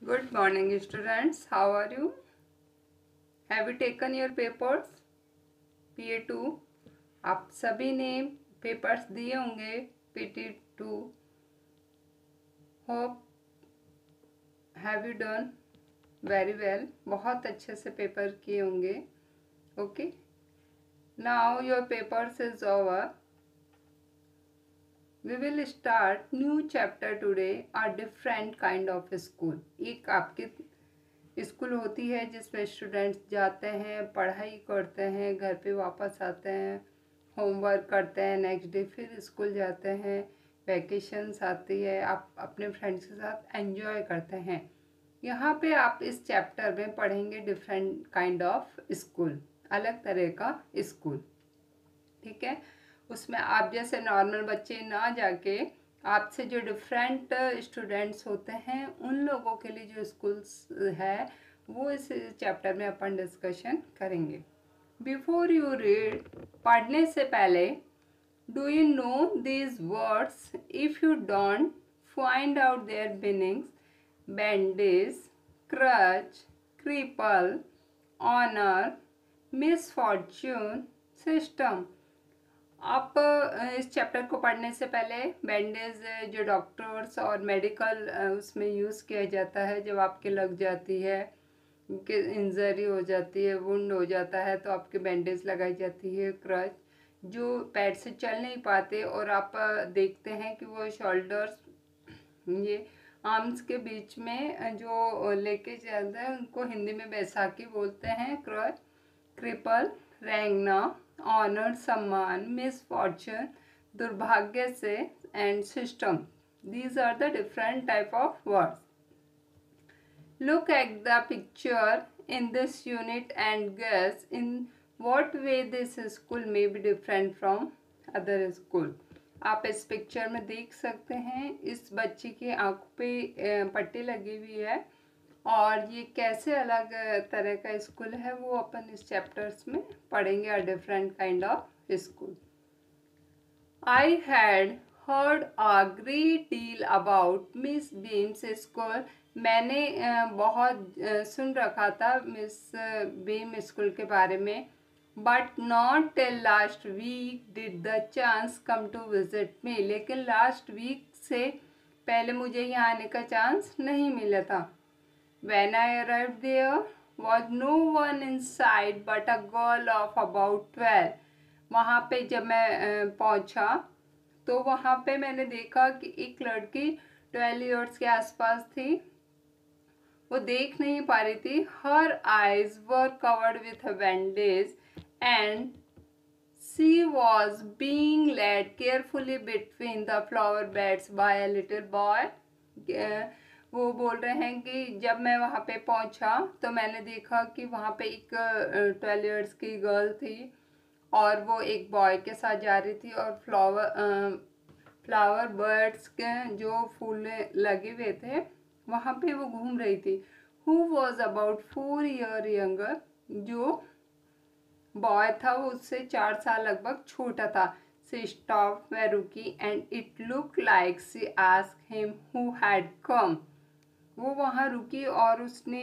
Good morning, students. How are you? Have you taken your papers? PA2 आप सभी ने papers दिए होंगे। PT2 hope have you done very well. बहुत अच्छे से पेपर किए होंगे। Okay, now your papers is over. We will start new chapter today, a different kind of school। एक आपकी स्कूल होती है जिसमें स्टूडेंट्स जाते हैं, पढ़ाई करते हैं, घर पे वापस आते हैं, होमवर्क करते हैं, नेक्स्ट डे फिर स्कूल जाते हैं, वैकेशंस आती है, आप अपने फ्रेंड्स के साथ एंजॉय करते हैं। यहाँ पे आप इस चैप्टर में पढ़ेंगे डिफरेंट काइंड ऑफ स्कूल, अलग तरह का स्कूल। ठीक है, उसमें आप जैसे नॉर्मल बच्चे ना जाके आपसे जो डिफरेंट स्टूडेंट्स होते हैं उन लोगों के लिए जो स्कूल्स है वो इस चैप्टर में अपन डिस्कशन करेंगे। बिफोर यू रीड, पढ़ने से पहले, do you know these words? If you don't, find out their meanings. Bandage, crutch, cripple, honour, misfortune, system. आप इस चैप्टर को पढ़ने से पहले बैंडेज जो डॉक्टर्स और मेडिकल उसमें यूज़ किया जाता है, जब आपके लग जाती है कि इंजरी हो जाती है, वुंड हो जाता है तो आपके बैंडेज लगाई जाती है। क्रच, जो पैर से चल नहीं पाते और आप देखते हैं कि वो शोल्डर्स, ये आर्म्स के बीच में जो लेके चलते हैं उनको हिंदी में बैसाखी बोलते हैं। क्रच, क्रिपल, रेंगना, ऑनर सम्मान, मिसफॉर्चून दुर्भाग्य से, and system. These are the different type of words. Look at the picture in this unit and guess in what way this school may be different from other school। आप इस picture में देख सकते हैं इस बच्चे की आंखों पे पट्टी लगी हुई है और ये कैसे अलग तरह का स्कूल है वो अपन इस चैप्टर्स में पढ़ेंगे। A different kind of school. I had heard a great deal about Miss Beam's school। मैंने बहुत सुन रखा था मिस बीम स्कूल के बारे में। But not till last week did the chance come to visit me. लेकिन लास्ट वीक से पहले मुझे यहाँ आने का चांस नहीं मिला था। When I arrived there was no one inside but a girl of about 12। वहाँ पे जब मैं पहुँचा तो वहाँ पे मैंने देखा कि एक लड़की 12 ईयर्स के आसपास थी। वो देख नहीं पा रही थी। Her eyes were covered with bandage and she was being led carefully between the flower beds by a little boy. वो बोल रहे हैं कि जब मैं वहाँ पे पहुँचा तो मैंने देखा कि वहाँ पे एक 12 ईयर्स की गर्ल थी और वो एक बॉय के साथ जा रही थी और फ्लावर बर्ड्स के जो फूल लगे हुए थे वहाँ पे वो घूम रही थी। Who was about 4 year younger. जो बॉय था वो उससे 4 साल लगभग छोटा था। शी स्टॉप, वह रुकी, and it look like she asked him who had come. वो वहाँ रुकी और उसने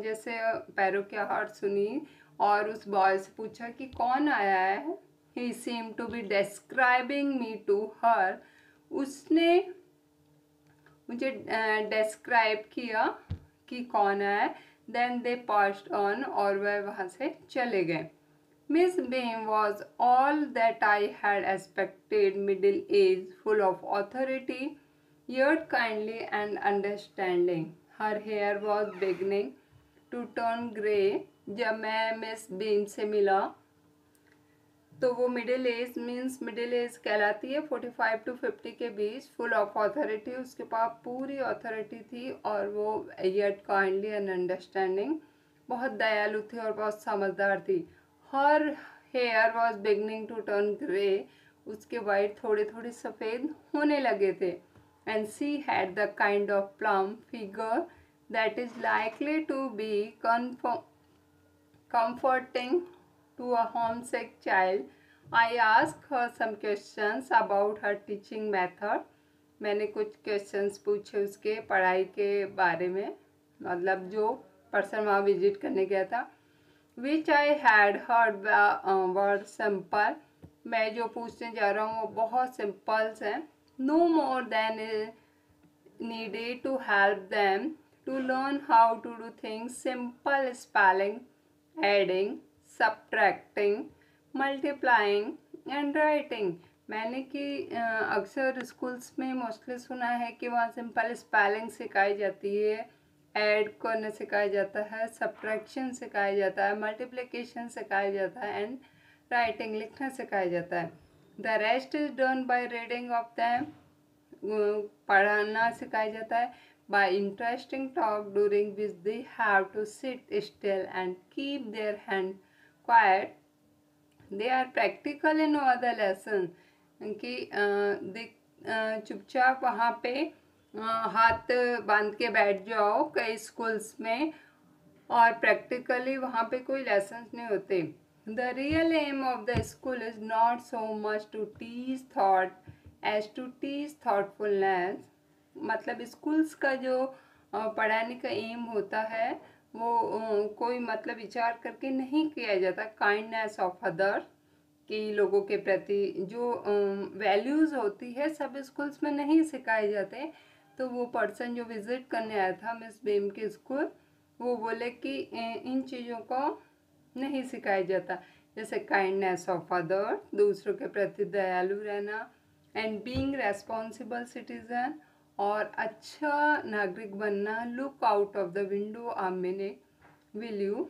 जैसे पैरों की आहट सुनी और उस बॉय से पूछा कि कौन आया है। He seem to be describing me to her. उसने मुझे डिस्क्राइब किया कि कौन आया। देन दे पास्ड ऑन, और वह वहाँ से चले गए। Miss beam was all that I had expected. Middle age, full of authority, yet kindly and understanding। Her hair was beginning to turn grey। जब मैं मिस बीम से मिला तो वो middle age means middle age कहलाती है 45 to 50 के बीच। Full of authority, उसके पास पूरी ऑथोरिटी थी और वो yet kindly and understanding, बहुत दयालु थी और बहुत समझदार थी। Her hair was beginning to turn grey. उसके वाइट थोड़े थोड़े सफ़ेद होने लगे थे। And she had the kind of plump figure that is likely to be comforting to a homesick child। I asked her some questions about her teaching method। मैंने कुछ questions पूछे उसके पढ़ाई के बारे में। मतलब जो पर्सन वहाँ विजिट करने गया था। Which I had heard word simple, मैं जो पूछने जा रहा हूँ वो बहुत सिंपल्स हैं। No more than needed to help them to learn how to do things simple spelling, adding, subtracting, multiplying and writing। मैंने कि अक्सर स्कूल्स में मोस्टली सुना है कि वहाँ सिंपल स्पेलिंग सिखाई जाती है, ऐड करना सिखाया जाता है, सब्ट्रैक्शन सिखाया जाता है, मल्टीप्लिकेशन सिखाया जाता है एंड राइटिंग लिखना सिखाया जाता है। The rest is done by reading of them, पढ़ना सिखाया जाता है। By interesting talk during which they have to sit still and keep their hand quite, they are practical in other lesson, कि चुपचाप वहाँ पे हाथ बांध के बैठ जाओ कई स्कूल्स में, और प्रैक्टिकली वहाँ पे कोई लेसन्स नहीं होते। The real aim of the school is not so much to teach thought as to teach thoughtfulness. मतलब स्कूल्स का जो पढ़ाने का एम होता है वो कोई मतलब विचार करके नहीं किया जाता। काइंडनेस ऑफ अदर, कि लोगों के प्रति जो वैल्यूज़ होती है सब स्कूल्स में नहीं सिखाए जाते। तो वो पर्सन जो विज़िट करने आया था मिस बेम के स्कूल, वो बोले कि इन चीज़ों को नहीं सिखाया जाता, जैसे काइंडनेस ऑफ अदर, दूसरों के प्रति दयालु रहना, एंड बीइंग रेस्पॉन्सिबल सिटीज़न, और अच्छा नागरिक बनना। Look out of the window a minute, will you.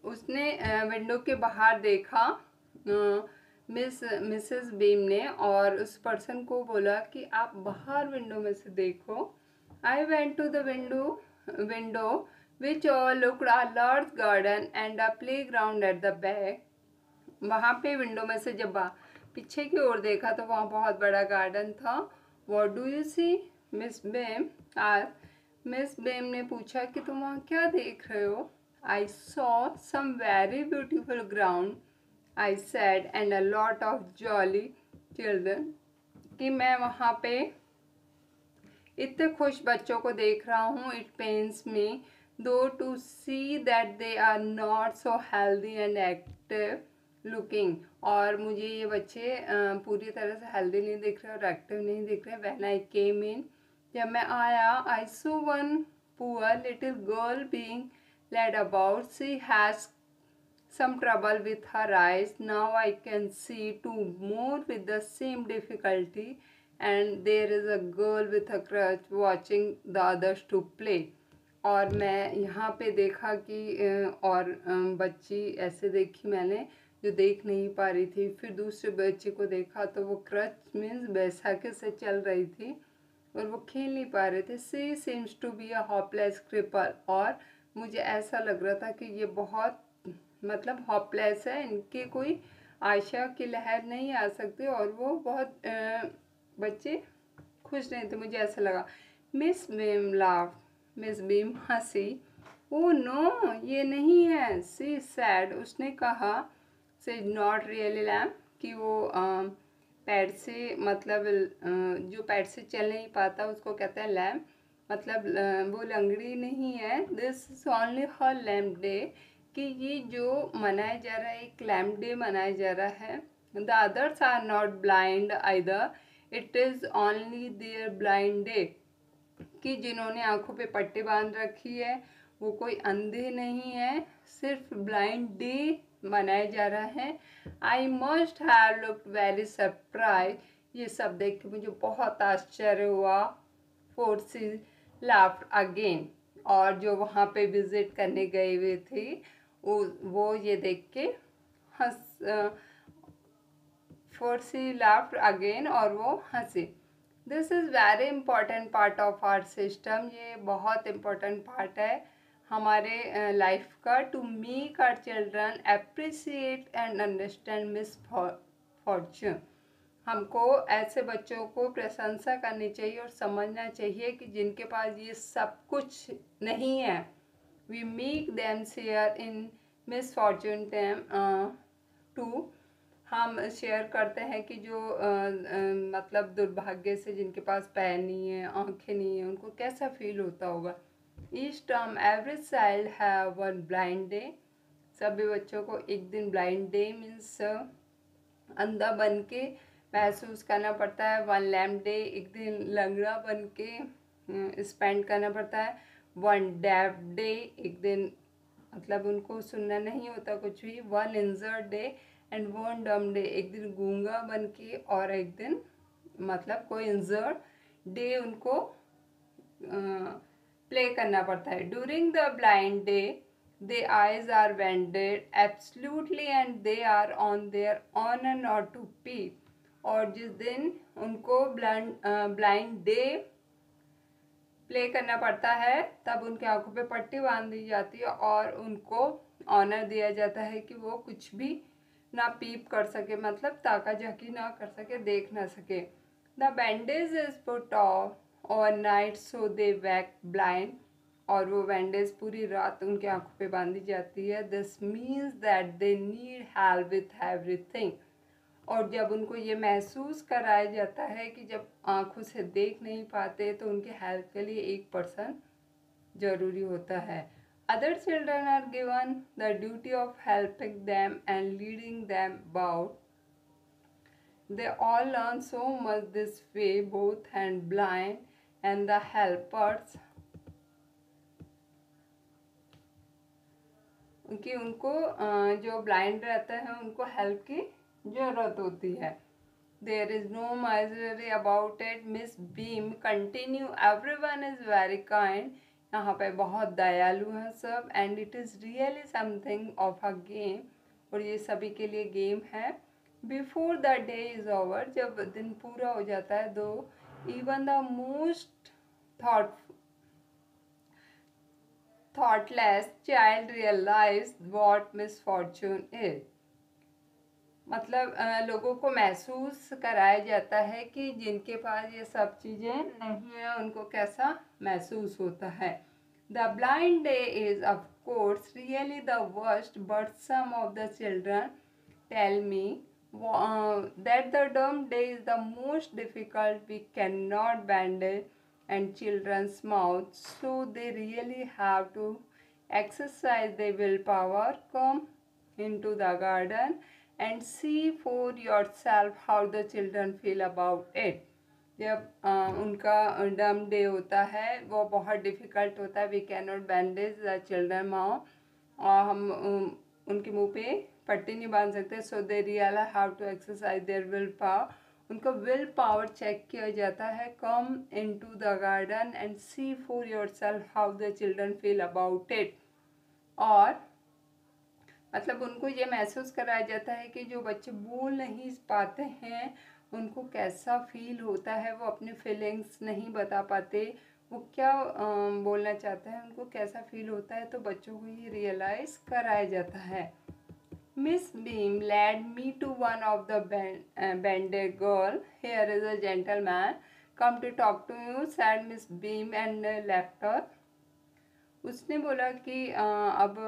उसने विंडो के बाहर देखा मिसेस बीम ने, और उस पर्सन को बोला कि आप बाहर विंडो में से देखो। I went to the window which looked a large garden and a play ground at the back. वहाँ पे विंडो में से जब पीछे की ओर देखा तो वहाँ बहुत बड़ा गार्डन था। What do you see Miss Beam? आज मिस बेम ने पूछा कि तुम वहाँ क्या देख रहे हो? I saw some very beautiful ground, I said, and a lot of jolly children। कि मैं वहाँ पे इतने खुश बच्चों को देख रहा हूँ। It pains me though to see that they are not so healthy and active looking। और मुझे ये बच्चे पूरी तरह से हेल्दी नहीं दिख रहे और एक्टिव नहीं दिख रहे। When I came in, जब मैं आया, I saw one poor little girl being led about. She has some trouble with her eyes. Now I can see two more with the same difficulty, and there is a girl with a crutch watching the others to play। और मैं यहाँ पे देखा कि और बच्ची ऐसे देखी मैंने जो देख नहीं पा रही थी। फिर दूसरे बच्चे को देखा तो वो क्रच मीन्स बैसाखी से चल रही थी और वो खेल नहीं पा रहे थे। She seems to be a hopeless cripple, और मुझे ऐसा लग रहा था कि ये बहुत मतलब होपलेस है, इनके कोई आशा की लहर नहीं आ सकती, और वो बहुत बच्चे खुश नहीं थे, मुझे ऐसा लगा। Miss Beam laugh, miss Beam हंसी। ओ नो, ये नहीं है। सी सैड, उसने कहा। सी नॉट रियली लैम, कि वो पैर से मतलब जो पैर से चल नहीं पाता उसको कहते हैं लैम, मतलब वो लंगड़ी नहीं है। This is only her lamp day, कि ये जो मनाया जा रहा है एक लैम्प डे मनाया जा रहा है। The others are not blind either, it is only their blind day, कि जिन्होंने आंखों पे पट्टी बांध रखी है वो कोई अंधे नहीं है, सिर्फ ब्लाइंड डे मनाया जा रहा है। I must have looked very surprise, ये सब देख के मुझे बहुत आश्चर्य हुआ। फोर्सी लाफ्ड अगेन, और जो वहाँ पे विजिट करने गए हुए थे वो ये देख के हंस। फोर्सी लाफ्ड अगेन, और वो हंसे। This is very important part of our system, ये बहुत इम्पोर्टेंट पार्ट है हमारे लाइफ का। To make our children appreciate and understand misfortune, हमको ऐसे बच्चों को प्रशंसा करनी चाहिए और समझना चाहिए कि जिनके पास ये सब कुछ नहीं है। We make them share in misfortune them too, हम शेयर करते हैं कि जो मतलब दुर्भाग्य से जिनके पास पैर नहीं है, आंखें नहीं है, उनको कैसा फील होता होगा। Each term every child have one blind day. सभी बच्चों को एक दिन ब्लाइंड डे मीन्स अंधा बन के महसूस करना पड़ता है। वन लैम्प डे, एक दिन लंगड़ा बन के स्पेंड करना पड़ता है। वन डेफ डे, एक दिन मतलब उनको सुनना नहीं होता कुछ भी। One injured day and one डम डे, एक दिन गूंगा बन के और एक दिन मतलब कोई इंजर्ड डे उनको प्ले करना पड़ता है। During the blind day the eyes are bended absolutely and they are on their honor not to peep। और जिस दिन उनको ब्लाइंड डे प्ले करना पड़ता है तब उनकी आंखों पे पट्टी बांध दी जाती है और उनको ऑनर दिया जाता है कि वो कुछ भी ना पीप कर सके, मतलब ताका झाकी ना कर सके, देख ना सके। The bandage is put off overnight so they wake blind. और वो बैंडेज पूरी रात उनकी आंखों पे बांधी जाती है। This means that they need help with everything. और जब उनको ये महसूस कराया जाता है कि जब आंखों से देख नहीं पाते तो उनकी हेल्प के लिए एक पर्सन ज़रूरी होता है। Other children are given the duty of helping them and leading them about. They all learn so much this way both hand blind and the helpers. कि उनको जो ब्लाइंड रहता है उनको हेल्प की ज़रूरत होती है। There is no misery about it. Miss Beam continue every one is very kind. यहाँ पे बहुत दयालु हैं सब। And it is really something of a game. और ये सभी के लिए गेम है। Before the day is over, जब दिन पूरा हो जाता है, though even the most thoughtless child realize what misfortune is। मतलब लोगों को महसूस कराया जाता है कि जिनके पास ये सब चीज़ें नहीं है उनको कैसा महसूस होता है। The blind day is of course really the worst, but some of the children tell me that the dumb day is the most difficult. We cannot bandage and children's mouths, so they really have to exercise their willpower. Come into the garden and see for yourself how the children feel about it। जब उनका डम day होता है वो बहुत difficult होता है। We cannot bandage the children mouth, और हम उनके मुंह पे पट्टी नहीं बांध सकते। So they really have to exercise their will power. उनका विल पावर चेक किया जाता है। Come into the garden and see for yourself how the children feel about it. और मतलब उनको ये महसूस कराया जाता है कि जो बच्चे बोल नहीं पाते हैं उनको कैसा फील होता है, वो अपनी फीलिंग्स नहीं बता पाते, वो क्या बोलना चाहते हैं, उनको कैसा फील होता है, तो बच्चों को ये रियलाइज़ कराया जाता है। Miss Beam led me to one of the banded girl. Here is a gentleman come to talk to you, said Miss Beam and left her। उसने बोला कि अब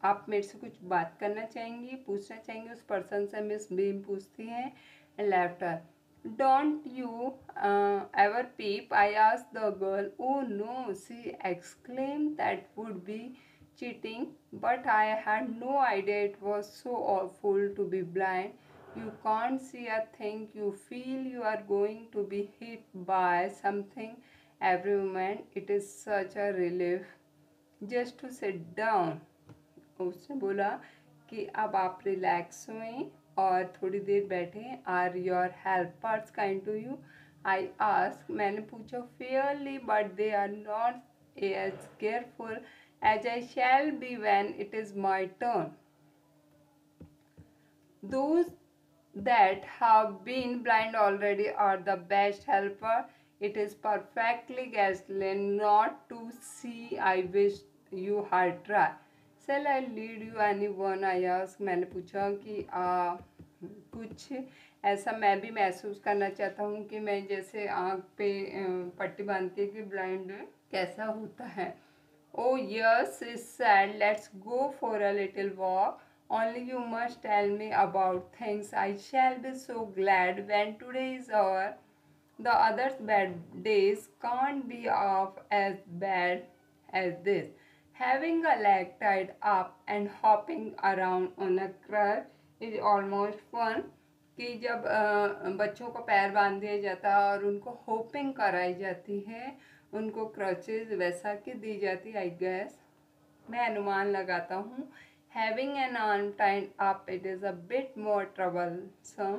आप मेरे से कुछ बात करना चाहेंगी, पूछना चाहेंगी उस पर्सन से। मिस बीम पूछती हैं and left her. Don't you ever peep, I asked the girl. Oh no, she exclaim, that would be cheating, but I had no idea it was so awful to be blind. You can't see a thing. You feel you are going to be hit by something every moment. It is such a relief just to sit down। उसने बोला कि अब आप relax हुए और थोड़ी देर बैठें। Are your helpers kind to you, I ask. मैंने पूछा fairly, but they are not as careful as I shall be when it is my turn। Those that have been blind already are the best helper। It is perfectly ghastly not to see। I wish you had tried। Shall I lead you anyone, I asked। मैंने पूछा कि कुछ ऐसा मैं भी महसूस करना चाहता हूँ कि मैं जैसे आँख पे पट्टी बांधती है कि ब्लाइंड कैसा होता है। Oh yes, she said, let's go for a little walk। Only you must tell me about things. I shall be so glad when today is over. The others' bad days can't be half as bad as this. Having a leg tied up and hopping around on a crutch is almost fun. कि जब बच्चों को पैर बांध दिया जाता है और उनको होपिंग कराई जाती है, उनको क्रचेज वैसा कि दी जाती, आई गेस, मैं अनुमान लगाता हूँ. Having an arm tied up it is a bit more troublesome,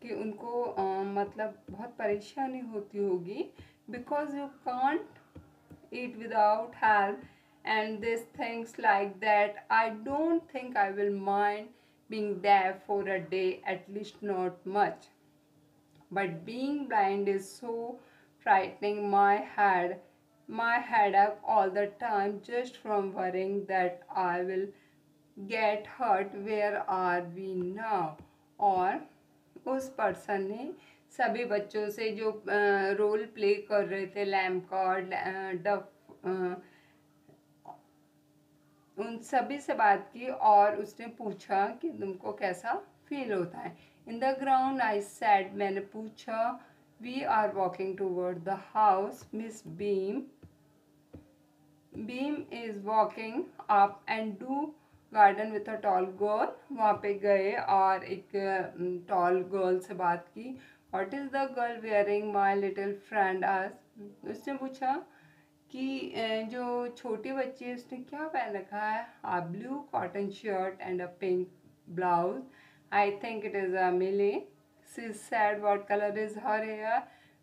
कि उनको मतलब बहुत परेशानी होती होगी. Because you can't eat without help and this things like that. I don't think I will mind being deaf for a day, at least not much. But being blind is so frightening. My head up all the time just from worrying that I will get hurt. Where are we now? और उस person ने सभी बच्चों से जो role play कर रहे थे लैम्प कार्ड, डफ, उन सभी से बात की और उसने पूछा कि तुमको कैसा फील होता है. In the ground I said, मैंने पूछा. We are walking toward the house. Miss Beam is walking up and down garden with a tall girl. वहाँ पे गए और एक टॉल गर्ल से बात की. What is the girl wearing, my little friend asked. उसने पूछा कि जो छोटी बच्ची है उसने क्या पहन रखा है. A blue cotton shirt and a pink blouse. I think it is a Millie. She said, what colour is her hair.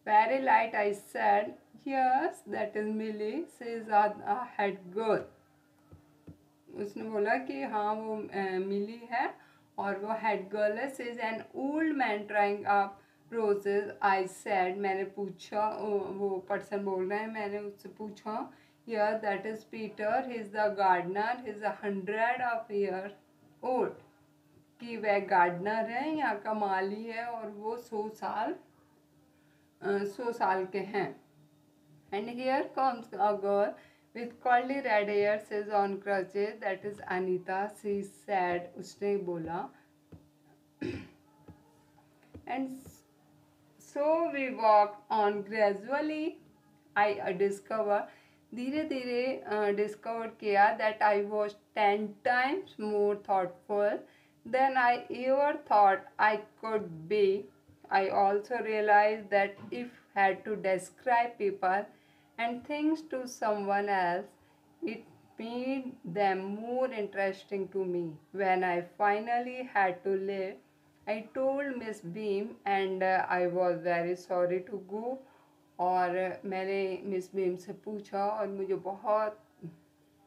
Very light. I said, yes that is Millie. She is a head girl. उसने बोला कि हाँ वो Millie है और वो head girl है. She is an old man trying up roses. I said, मैंने पूछा, वो पर्सन बोल रहे हैं, मैंने उससे पूछा, यार that is Peter, he is the gardener, he is 100 year old. कि वह गार्डनर है, यहाँ का माली है और वो 100 साल के हैं. And here comes a girl with curly red hair, is on crutches. That is Anita. She said, उसने बोला. And so we walked on gradually. I discover, धीरे धीरे discover किया that I was 10 times more thoughtful than I ever thought I could be. I also realized that if I had to describe people and things to someone else, it made them more interesting to me. When I finally had to leave, I told Miss Beam and I was very sorry to go. और मैंने miss beam से पूछा और मुझे बहुत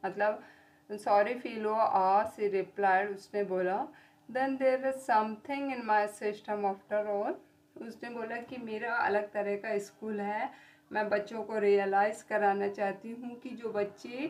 मतलब sorry feel हुआ. सी replied, उसने बोला, then there is something in my system after all. उसने बोला कि मेरा अलग तरह का स्कूल है. मैं बच्चों को रियलाइज़ कराना चाहती हूँ कि जो बच्चे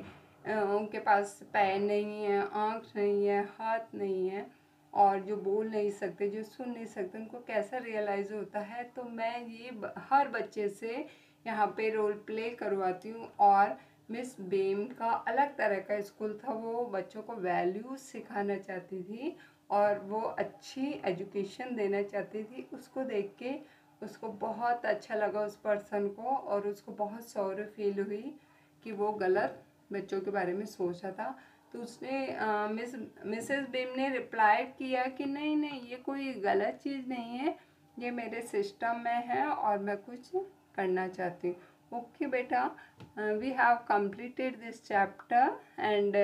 उनके पास पैर नहीं है, आँख नहीं है, हाथ नहीं है और जो बोल नहीं सकते, जो सुन नहीं सकते, उनको कैसा रियलाइज़ होता है. तो मैं ये हर बच्चे से यहाँ पे रोल प्ले करवाती हूँ. और मिस बेम का अलग तरह का स्कूल था. वो बच्चों को वैल्यूज सिखाना चाहती थी और वो अच्छी एजुकेशन देना चाहती थी. उसको देख के उसको बहुत अच्छा लगा उस पर्सन को और उसको बहुत सॉरी फील हुई कि वो गलत बच्चों के बारे में सोचा था. तो उसने मिसेस बीम ने रिप्लाई किया कि नहीं नहीं, ये कोई गलत चीज़ नहीं है, ये मेरे सिस्टम में है और मैं कुछ करना चाहती हूँ. ओके बेटा, we have completed this chapter and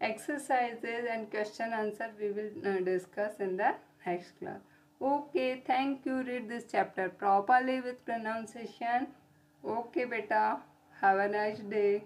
exercises and question answer we will discuss in the next class. Okay, thank you. Read this chapter properly with pronunciation. Okay beta, have a nice day.